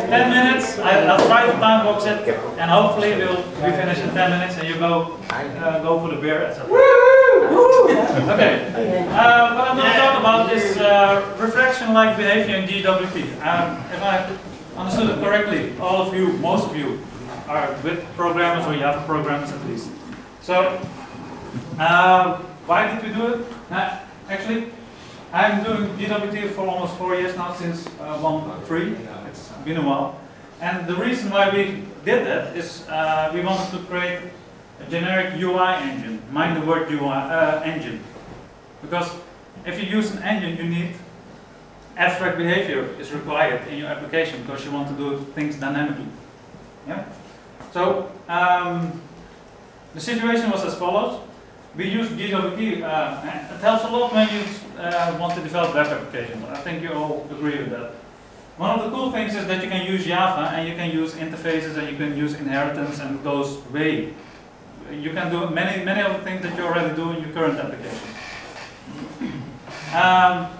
10 minutes. I'll try to time box it, and hopefully we finish in 10 minutes, and you go for the beer, etc. Okay. What I'm going to talk about is reflection-like behavior in GWT. If I understood it correctly, all of you, most of you, are with programmers, or Java programmers at least. So, why did we do it? Actually, I'm doing GWT for almost 4 years now, since 1.3. It's been a while. And the reason why we did that is we wanted to create a generic UI engine. Mind the word UI engine. Because if you use an engine, you need abstract behavior is required in your application because you want to do things dynamically. Yeah? So the situation was as follows. We use GWT. It helps a lot when you want to develop web applications. I think you all agree with that. One of the cool things is that you can use Java and you can use interfaces and you can use inheritance, and it goes way. You can do many of the things that you already do in your current application.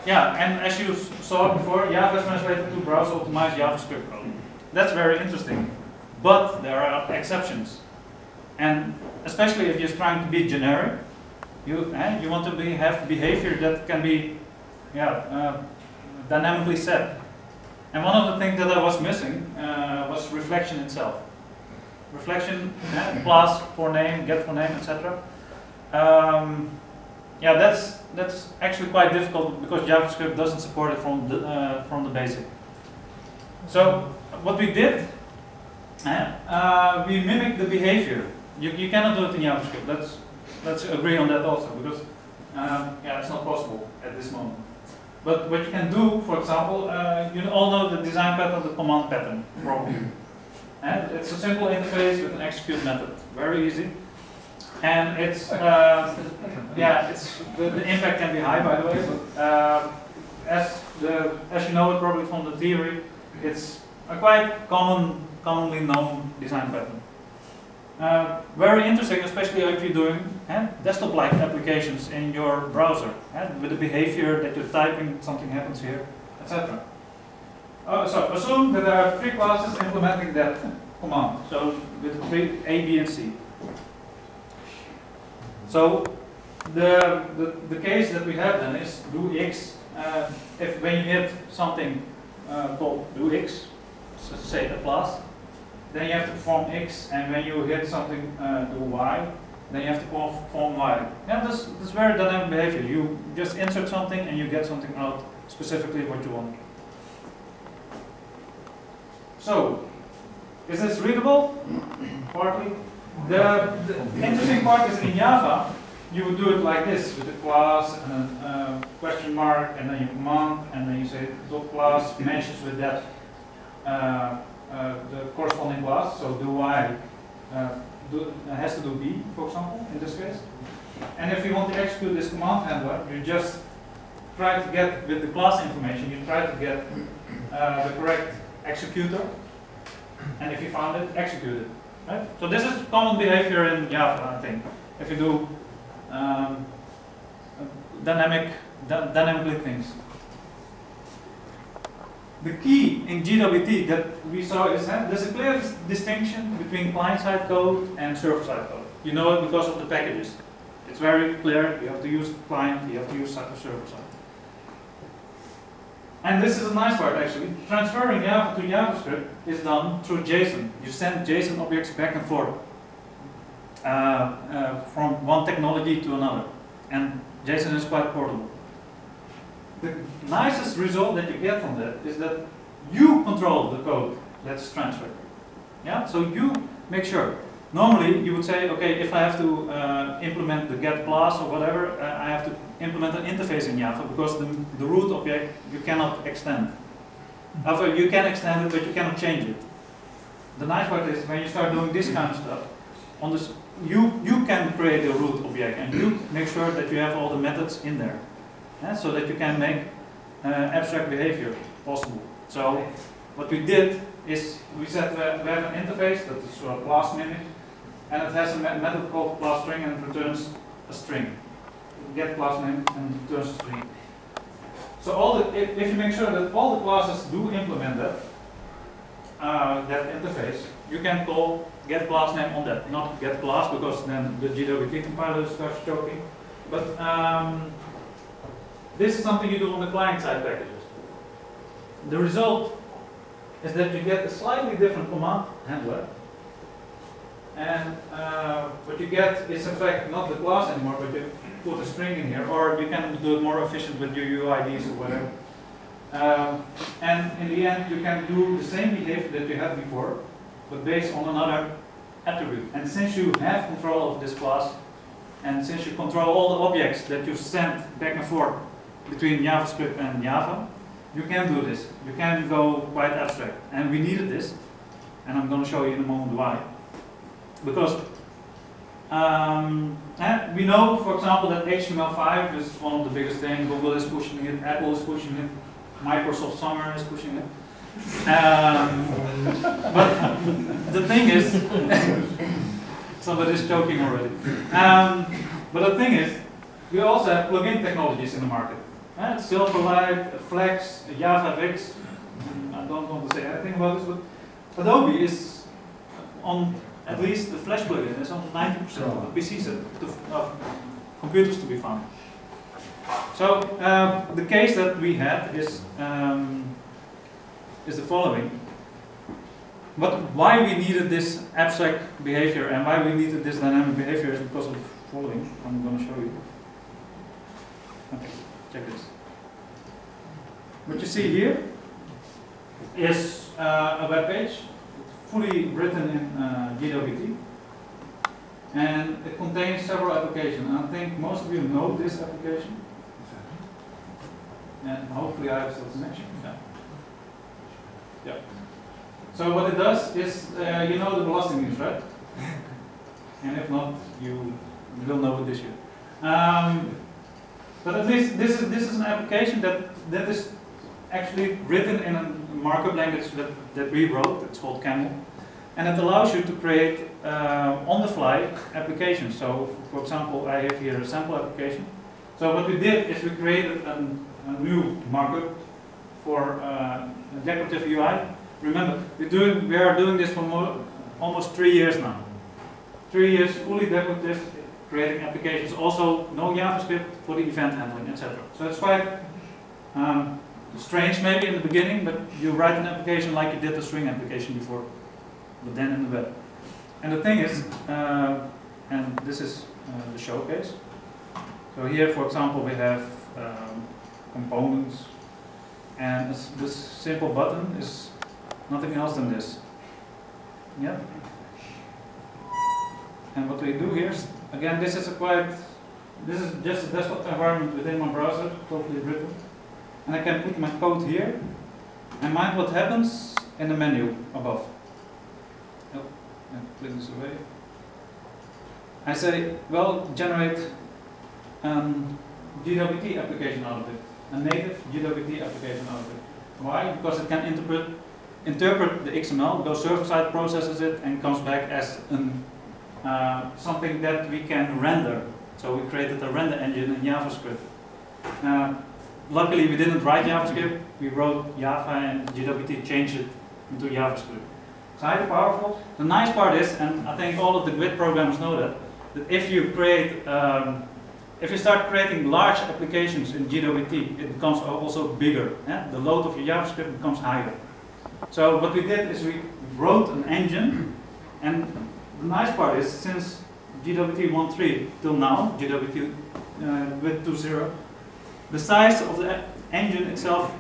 Yeah, and as you saw before, Java is translated to browser optimized JavaScript code. That's very interesting, but there are exceptions. And especially if you're trying to be generic, you want to have behavior that can be dynamically set. And one of the things that I was missing was reflection itself. Reflection, class for name, get for name, etc. Yeah, that's actually quite difficult because JavaScript doesn't support it from the basic. So what we did, we mimicked the behavior. You cannot do it in JavaScript. Let's agree on that also, because yeah, it's not possible at this moment. But what you can do, for example, you all know the design pattern, the command pattern, probably. And it's a simple interface with an execute method, very easy. And it's yeah, the impact can be high, by the way. But as you know it probably from the theory, it's a quite commonly known design pattern. Very interesting, especially if you're doing desktop-like applications in your browser, with the behavior that you're typing, something happens here, etc. So assume that there are 3 classes implementing that command. So with the 3 A, B, and C. So the case that we have then is do X. If when you hit something called do X, so say a class, then you have to perform X, and when you hit something do Y, then you have to perform Y. Yeah, this very dynamic behavior. You just insert something and you get something out specifically what you want. So, is this readable? Partly. The interesting part is in Java, you would do it like this with a class and a question mark, and then you command, and then you say dot class matches with that the corresponding class. So do I has to do B, for example, in this case. And if you want to execute this command handler, you just try to get with the class information. You try to get the correct executor, and if you found it, execute it. Right? So this is common behavior in Java, I think. If you do dynamically things. The key in GWT that we saw is there's a clear distinction between client-side code and server-side code. You know it because of the packages. It's very clear. You have to use client, you have to use server-side. And this is a nice part actually. Transferring Java to JavaScript is done through JSON. You send JSON objects back and forth from one technology to another. And JSON is quite portable. The nicest result that you get from that is that you control the code that's transferred. Yeah, so you make sure. Normally you would say, okay, if I have to implement the get class or whatever, I have to implement an interface in Java because the root object you cannot extend. However, you can extend it, but you cannot change it. The nice part is when you start doing this kind of stuff, on this, you can create a root object and you make sure that you have all the methods in there. So that you can make abstract behavior possible. So what we did is we said we have an interface that is a class mimic, and it has a method called class string and it returns a string. Get class name and returns a string. So if you make sure that all the classes do implement that, that interface, you can call get class name on that. Not get class, because then the GWT compiler starts choking. But this is something you do on the client-side packages. The result is that you get a slightly different command handler. And what you get is in fact not the class anymore, but you put a string in here, or you can do it more efficient with your UIDs or whatever. And in the end, you can do the same behavior that you had before, but based on another attribute. And since you have control of this class, and since you control all the objects that you send back and forth between JavaScript and Java, you can do this. You can go quite abstract. And we needed this, and I'm going to show you in a moment why. Because we know, for example, that HTML5 is one of the biggest things. Google is pushing it, Apple is pushing it, Microsoft Summer is pushing it. But the thing is, somebody's joking already. But the thing is, we also have plugin technologies in the market. Silverlight, Flex, JavaFX. I don't want to say anything about this, but Adobe is on at least the Flash plugin is on 90% of the PCs of computers to be found. So the case that we had is the following. But why we needed this abstract behavior and why we needed this dynamic behavior is because of the following. I'm going to show you. Okay, check this. What you see here is a web page, fully written in GWT, and it contains several applications. And I think most of you know this application, and hopefully I have still connection. Yeah. So what it does is, you know the velocity news, right? And if not, you will know it this year. But at least this is an application that is actually written in a markup language that we wrote. It's called Camel, and it allows you to create on-the-fly applications. So, for example, I have here a sample application. So what we did is we created a new markup for a decorative UI. Remember, we are doing this for almost 3 years now. 3 years fully decorative, creating applications. Also, no JavaScript for the event handling, etc. So it's quite strange maybe in the beginning, but you write an application like you did the string application before, but then in the web. And the thing is, and this is the showcase. So here, for example, we have components, and this simple button is nothing else than this. Yeah. And what we do here is, again, this is just a desktop environment within my browser, totally written. And I can put my code here, and mind what happens in the menu above. Oh, and click this away. I say, well, generate GWT application out of it, a native GWT application out of it. Why? Because it can interpret the XML, goes server-side, processes it, and comes back as something that we can render. So we created a render engine in JavaScript. Luckily, we didn't write JavaScript. We wrote Java, and GWT changed it into JavaScript. It's highly powerful. The nice part is, and I think all of the GWT programmers know that if you create, if you start creating large applications in GWT, it becomes also bigger. Yeah? The load of your JavaScript becomes higher. So what we did is we wrote an engine, and the nice part is, since GWT 1.3 till now, GWT with 2.0, the size of the engine itself